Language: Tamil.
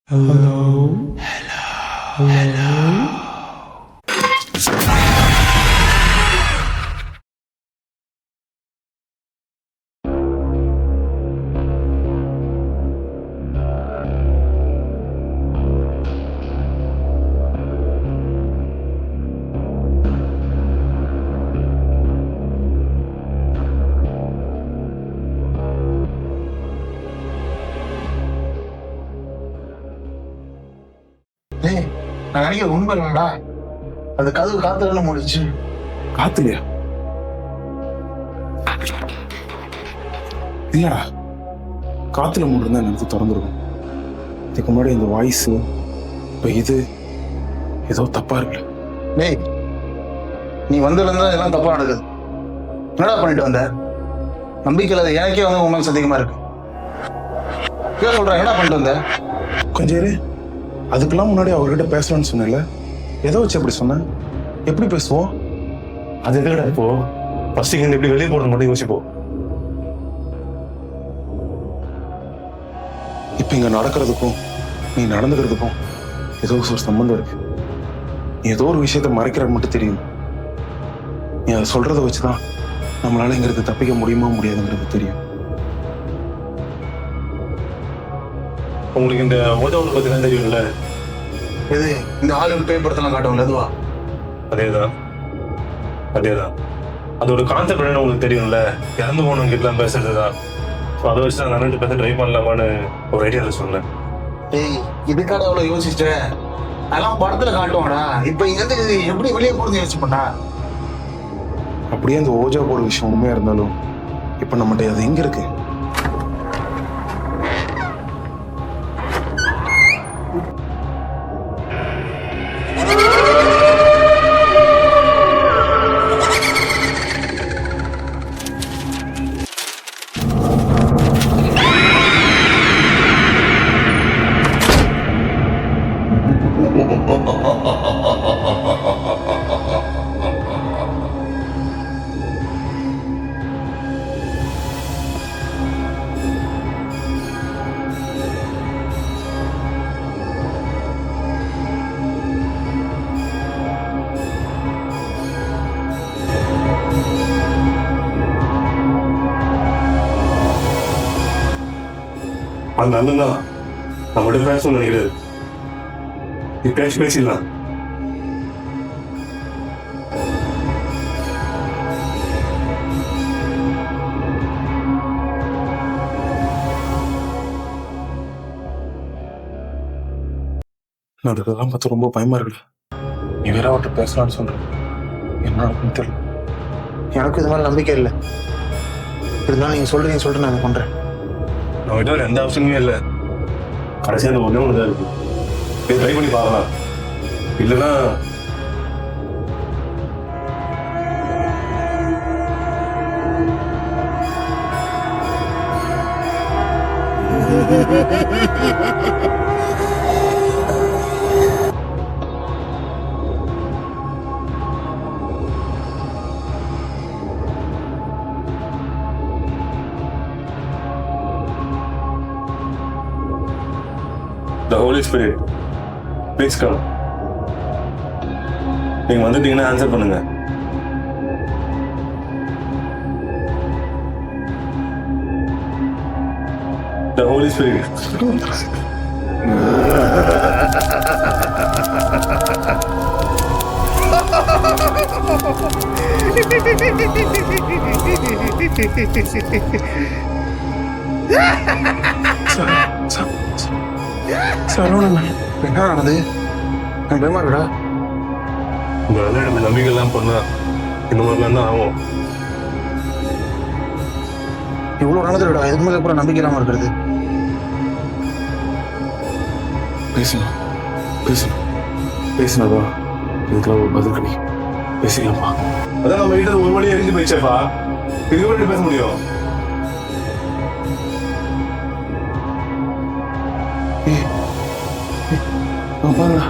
Hello. Hello. டேய், நான் நினைக்கிற உண்மை இல்லடா. அந்த கதவு காத்துல முடிச்சு. காத்துலையா? இல்லடா, காத்துல மூடுறதா எனக்கு திறந்துருக்கும். இதுக்கு முன்னாடி இந்த வாய்ஸ் இப்போ இது ஏதோ தப்பா இருக்கு. டேய், நீ வந்ததுல இருந்தா எல்லாம் தப்பா நடக்குது. என்னடா பண்ணிட்டு வந்த? நம்பிக்கையில் அது எனக்கே வந்து உண்மை சந்தேகமா இருக்கு. கேட்க சொல்றேன், என்னடா பண்ணிட்டு வந்த? கொஞ்சம் இரு. அதுக்கெல்லாம் முன்னாடி அவர்கிட்ட பேசலாம்னு சொன்னேன்ல, எதை வச்சு அப்படி சொன்னேன்? எப்படி பேசுவோம்? அது எதுக்கடா இப்போ ஃபர்ஸ்ட் இங்க எப்படி வெளியே போறது மட்டும் யோசிப்போம். இப்போ இங்க நடக்கிறதுக்கும் நீ நடந்துக்கிறதுக்கும் ஏதோ ஒரு சம்பந்தம் இருக்கு. நீ ஏதோ ஒரு விஷயத்த மறைக்கிற மட்டும் தெரியும். நீ அதை சொல்றதை வச்சுதான் நம்மளால இங்கிருந்து தப்பிக்க முடியுமா முடியாதுங்கிறது தெரியும். உங்களுக்கு இந்த ஓஜாவை பத்தி தான் தெரியும்ல? எது இந்த ஆளுநர் பேப்பரத்தெல்லாம் காட்டுவோம்ல, அதுவா? அதேதான் அதேதான். அதோட கான்செப்ட் என்னன்னு உங்களுக்கு தெரியும்ல? இறந்து போனவங்க கிட்டலாம் பேசுறதுதான். ஸோ அதை வச்சு நான் நன்றிட்டு பேச ட்ரை பண்ணலாமான்னு ஒரு ஐடியாவில் சொன்னேன். டேய், இதுக்காக அவ்வளோ யோசிச்சேன். அதெல்லாம் படத்துல காட்டுவாடா. இப்போ இங்க இருந்து இது எப்படி வெளியே போறது யோசிச்சு பண்ணா? அப்படியே அந்த ஓஜா போற விஷயம் உண்மையா இருந்தாலும் இப்ப நம்மகிட்ட அது எங்க இருக்கு? அந்த அண்ணன் தான் நம்மகிட்ட பேசணும்னு நினைக்கிறது. நீ பேசிடலாம். நடக்கிறதெல்லாம் பார்த்து ரொம்ப பயமா இருக்கு. நீ வேற அவர்கிட்ட பேசலாம்னு சொல்ற, என்ன நடக்குன்னு தெரியல. எனக்கு இது மாதிரி நம்பிக்கை இல்லை. இருந்தாலும் நீங்க சொல்றீங்கன்னு சொல்லிட்டு நான் அதை பண்றேன். நம்மகிட்ட வேற எந்த ஆப்ஷனுமே இல்லை. கடைசியாக அந்த ஒன்றே ஒன்று தான் இருக்கு. இதை ட்ரை பண்ணி பார்க்கலாம். இல்லைன்னா The Holy Spirit, please come. நீங்க வந்துட்டீங்கன்னா ஆன்சர் பண்ணுங்க. The Holy Spirit. சரவணன், என்ன ஆனது? நான் பயமா இருக்கடா. உங்க நம்ம நம்பிக்கை எல்லாம் பண்ணா இந்த மாதிரிலாம் தான் ஆகும். இவ்வளோ நடந்துடா, இதுக்கு மேலே அப்புறம் நம்பிக்கை இல்லாமல் இருக்கிறது. பேசணும் பேசணும் பேசினதா இதுக்கெல்லாம் ஒரு பதில் கிடைக்கும். பேசிக்கலாம்ப்பா. அதான் நம்ம வீட்டுல ஒரு வழி எரிஞ்சு போயிடுச்சேப்பா. இதுக்கு எப்படி பேச முடியும்? பாருடா,